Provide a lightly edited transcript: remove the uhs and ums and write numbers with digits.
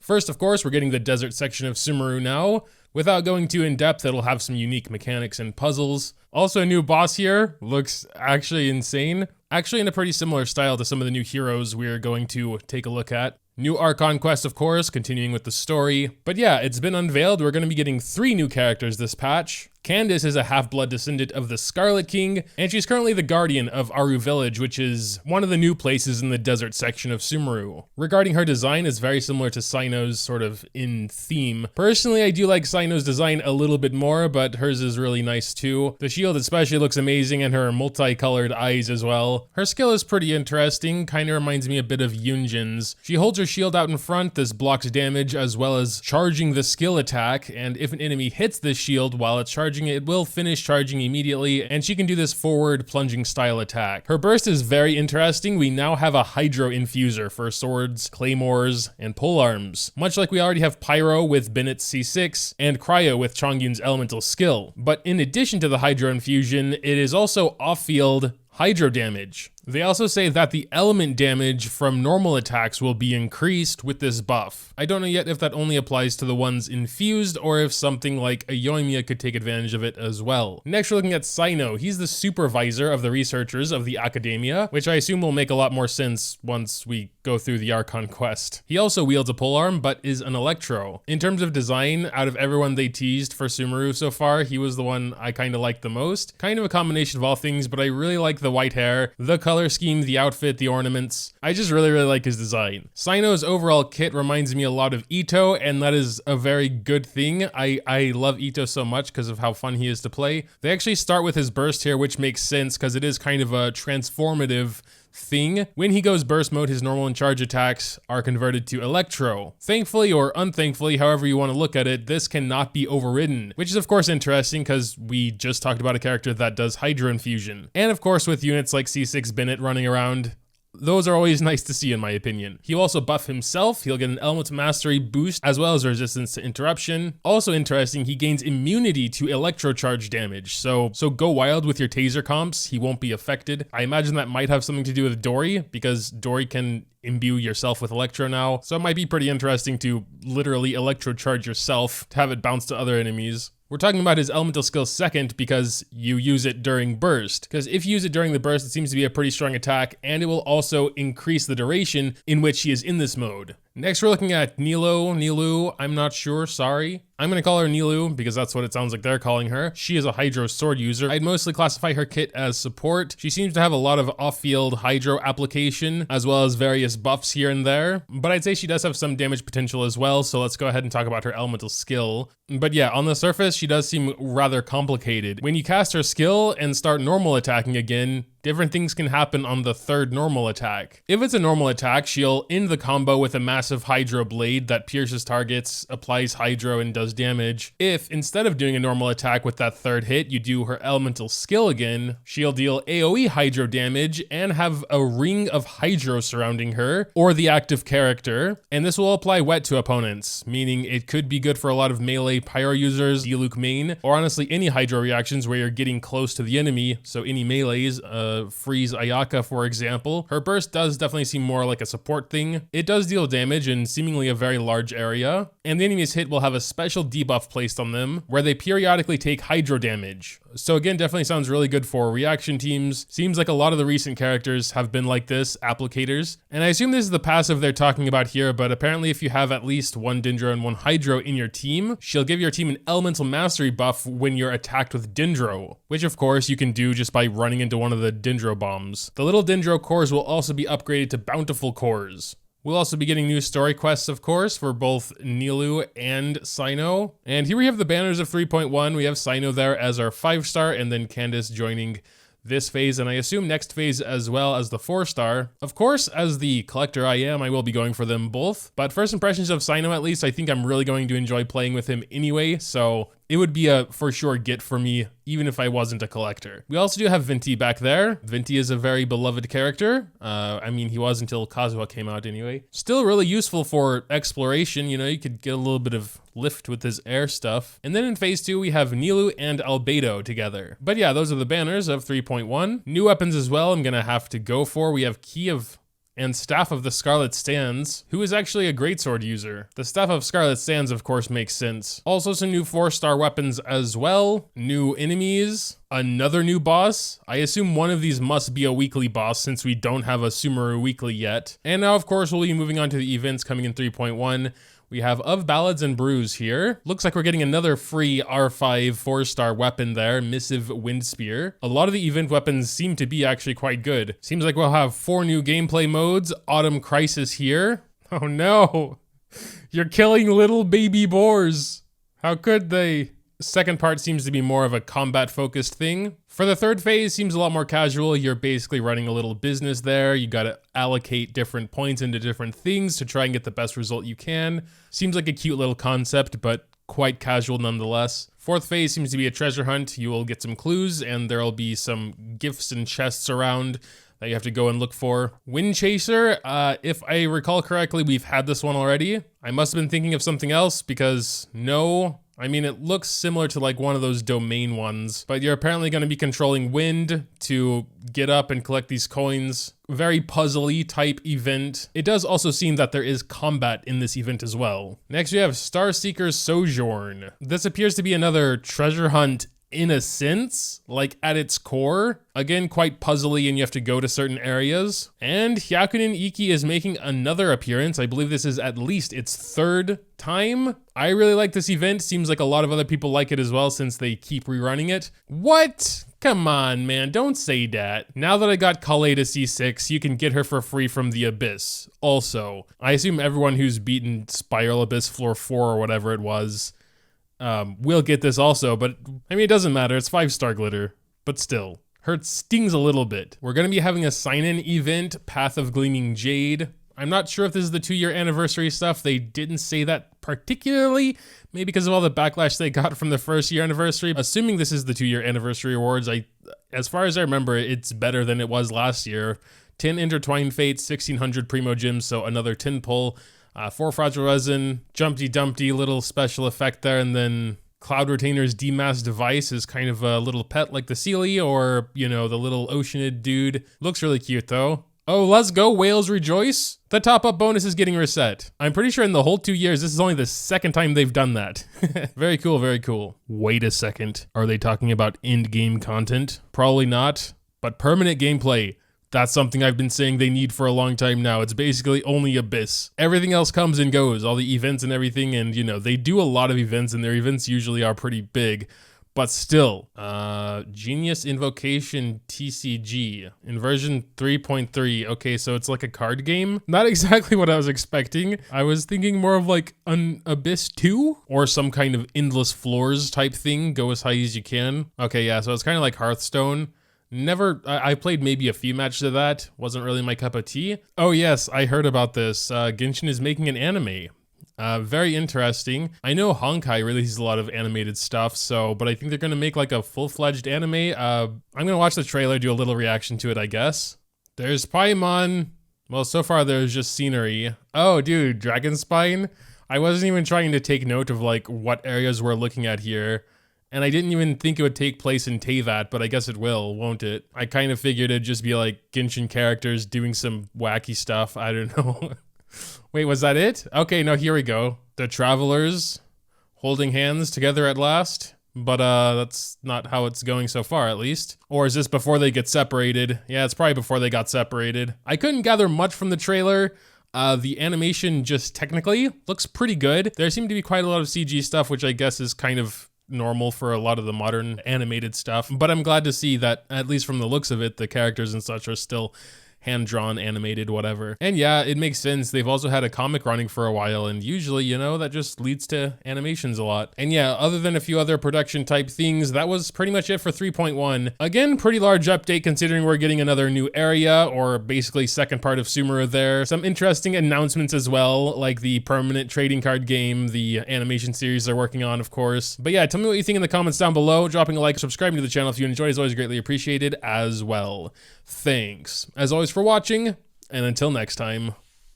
First, of course, we're getting the desert section of Sumeru now. Without going too in depth, it'll have some unique mechanics and puzzles. Also, a new boss here looks actually insane. Actually in a pretty similar style to some of the new heroes we're going to take a look at. New Archon quest, of course, continuing with the story. But yeah, it's been unveiled. We're going to be getting 3 new characters this patch. Candace is a half-blood descendant of the Scarlet King, and she's currently the guardian of Aru Village, which is one of the new places in the desert section of Sumeru. Regarding her design, it's very similar to Cyno's sort of in theme. Personally, I do like Cyno's design a little bit more, but hers is really nice too. The shield especially looks amazing, and her multicolored eyes as well. Her skill is pretty interesting, kind of reminds me a bit of Yunjin's. She holds her shield out in front. This blocks damage as well as charging the skill attack, and if an enemy hits this shield while it's charging, it will finish charging immediately, and she can do this forward plunging style attack. Her burst is very interesting. We now have a Hydro Infuser for swords, claymores, and polearms. Much like we already have Pyro with Bennett's C6 and Cryo with Chongyun's elemental skill. But in addition to the Hydro Infusion, it is also off-field Hydro damage. They also say that the element damage from normal attacks will be increased with this buff. I don't know yet if that only applies to the ones infused or if something like a Yoimiya could take advantage of it as well. Next, we're looking at Cyno. He's the supervisor of the researchers of the Academia, which I assume will make a lot more sense once we go through the Archon quest. He also wields a polearm, but is an Electro. In terms of design, out of everyone they teased for Sumeru so far, he was the one I kind of liked the most. Kind of a combination of all things, but I really like the white hair, the color scheme, the outfit, the ornaments. I just really like his design. Cyno's overall kit reminds me a lot of Ito, and that is a very good thing. I love Ito so much because of how fun he is to play. They actually start with his burst here, which makes sense because it is kind of a transformative thing. When he goes burst mode, his normal and charge attacks are converted to Electro. Thankfully or unthankfully, however you want to look at it, this cannot be overridden, which is of course interesting because we just talked about a character that does Hydro Infusion. And of course with units like C6 Bennett running around, those are always nice to see in my opinion. He'll also buff himself. He'll get an Elemental Mastery boost as well as resistance to interruption. Also interesting, he gains immunity to electrocharge damage. So go wild with your taser comps. He won't be affected. I imagine that might have something to do with Dory because Dory can imbue yourself with Electro now. So it might be pretty interesting to literally electrocharge yourself to have it bounce to other enemies. We're talking about his elemental skill second because you use it during burst. Because if you use it during the burst, it seems to be a pretty strong attack, and it will also increase the duration in which he is in this mode. Next, we're looking at Nilou, I'm not sure, sorry. I'm gonna call her Nilou because that's what it sounds like they're calling her. She is a Hydro sword user. I'd mostly classify her kit as support. She seems to have a lot of off-field Hydro application as well as various buffs here and there, but I'd say she does have some damage potential as well, so let's go ahead and talk about her elemental skill. But yeah, on the surface, she does seem rather complicated. When you cast her skill and start normal attacking again, different things can happen on the third normal attack. If it's a normal attack, she'll end the combo with a massive Hydro blade that pierces targets, applies Hydro, and does damage. If instead of doing a normal attack with that third hit, you do her elemental skill again, she'll deal AoE Hydro damage and have a ring of Hydro surrounding her, or the active character, and this will apply wet to opponents, meaning it could be good for a lot of melee Pyro users, Diluc main, or honestly any Hydro reactions where you're getting close to the enemy, so any melees, freeze Ayaka for example. Her burst does definitely seem more like a support thing. It does deal damage in seemingly a very large area, and the enemy's hit will have a special debuff placed on them where they periodically take Hydro damage. So again, definitely sounds really good for reaction teams. Seems like a lot of the recent characters have been like this, applicators. And I assume this is the passive they're talking about here, but apparently if you have at least one Dendro and one Hydro in your team, she'll give your team an elemental mastery buff when you're attacked with Dendro, which of course you can do just by running into one of the Dendro bombs. The little Dendro cores will also be upgraded to bountiful cores. We'll also be getting new story quests, of course, for both Nilou and Cyno. And here we have the banners of 3.1. We have Cyno there as our 5-star, and then Candace joining this phase, and I assume next phase as well as the 4-star. Of course, as the collector I am, I will be going for them both. But first impressions of Cyno, at least, I think I'm really going to enjoy playing with him anyway, so it would be a for sure get for me, even if I wasn't a collector. We also do have Venti back there. Venti is a very beloved character. I mean, he was until Kazuha came out anyway. Still really useful for exploration, you know, you could get a little bit of lift with his air stuff. And then in phase 2, we have Nilou and Albedo together. But yeah, those are the banners of 3.1. New weapons as well, I'm gonna have to go for. We have Key of and Staff of the Scarlet Sands, who is actually a greatsword user. The Staff of Scarlet Sands, of course, makes sense. Also some new 4-star weapons as well, new enemies, another new boss. I assume one of these must be a weekly boss since we don't have a Sumeru weekly yet. And now, of course, we'll be moving on to the events coming in 3.1. We have Of Ballads and Brews here. Looks like we're getting another free R5 4-star weapon there, Missive Wind Spear. A lot of the event weapons seem to be actually quite good. Seems like we'll have 4 new gameplay modes. Autumn Crisis here. Oh no, you're killing little baby boars. How could they? Second part seems to be more of a combat focused thing. For the third phase, seems a lot more casual. You're basically running a little business there. You gotta allocate different points into different things to try and get the best result you can. Seems like a cute little concept, but quite casual nonetheless. Fourth phase seems to be a treasure hunt. You will get some clues and there'll be some gifts and chests around that you have to go and look for. Wind Chaser, if I recall correctly, we've had this one already. I must have been thinking of something else because no, I mean, it looks similar to like one of those domain ones, but you're apparently going to be controlling wind to get up and collect these coins. Very puzzly type event. It does also seem that there is combat in this event as well. Next we have Starseeker's Sojourn. This appears to be another treasure hunt in a sense, like at its core. Again, quite puzzly and you have to go to certain areas. And Hyakunin Iki is making another appearance. I believe this is at least its 3rd time. I really like this event. Seems like a lot of other people like it as well since they keep rerunning it. What? Come on, man, don't say that. Now that I got Kale to C6, you can get her for free from the Abyss. Also, I assume everyone who's beaten Spiral Abyss Floor 4 or whatever it was will get this also, but I mean, it doesn't matter. It's 5-star glitter, but still. Hurt stings a little bit. We're going to be having a sign-in event, Path of Gleaming Jade. I'm not sure if this is the 2-year anniversary stuff. They didn't say that particularly, maybe because of all the backlash they got from the 1st-year anniversary. Assuming this is the 2-year anniversary awards, as far as I remember, it's better than it was last year. 10 Intertwined Fates, 1600 Primo Gems, so another 10 pull. 4 Fragile Resin, Jumpty Dumpty, little special effect there, and then Cloud Retainer's Demasked Device is kind of a little pet like the Sealy or, you know, the little Oceanid dude. Looks really cute though. Oh, let's go, Whales Rejoice. The top-up bonus is getting reset. I'm pretty sure in the whole 2 years, this is only the 2nd time they've done that. Very cool, very cool. Wait a second. Are they talking about end-game content? Probably not, but permanent gameplay. That's something I've been saying they need for a long time now. It's basically only Abyss. Everything else comes and goes, all the events and everything, and you know, they do a lot of events and their events usually are pretty big, but still. Genius Invocation TCG in version 3.3. Okay, so it's like a card game. Not exactly what I was expecting. I was thinking more of like an Abyss 2 or some kind of Endless Floors type thing. Go as high as you can. Okay, yeah, so it's kind of like Hearthstone. I played maybe a few matches of that. Wasn't really my cup of tea. Oh yes, I heard about this. Genshin is making an anime. Very interesting. I know Honkai releases a lot of animated stuff, but I think they're gonna make like a full-fledged anime. I'm gonna watch the trailer, do a little reaction to it, I guess. There's Paimon. Well, so far there's just scenery. Oh, dude, Dragon Spine. I wasn't even trying to take note of like what areas we're looking at here. And I didn't even think it would take place in Teyvat, but I guess it will, won't it? I kind of figured it'd just be like Genshin characters doing some wacky stuff. I don't know. Wait, was that it? Okay, no, here we go. The travelers holding hands together at last. But that's not how it's going so far, at least. Or is this before they get separated? Yeah, it's probably before they got separated. I couldn't gather much from the trailer. The animation just technically looks pretty good. There seemed to be quite a lot of CG stuff, which I guess is kind of normal for a lot of the modern animated stuff, but I'm glad to see that, at least from the looks of it, the characters and such are still hand-drawn, animated, whatever. And yeah, it makes sense. They've also had a comic running for a while, and usually, you know, that just leads to animations a lot. And yeah, other than a few other production type things, that was pretty much it for 3.1. Again, pretty large update considering we're getting another new area, or basically second part of Sumeru there. Some interesting announcements as well, like the permanent trading card game, the animation series they're working on, of course. But yeah, tell me what you think in the comments down below. Dropping a like, subscribing to the channel if you enjoyed is always greatly appreciated as well. Thanks, as always, for watching, and until next time.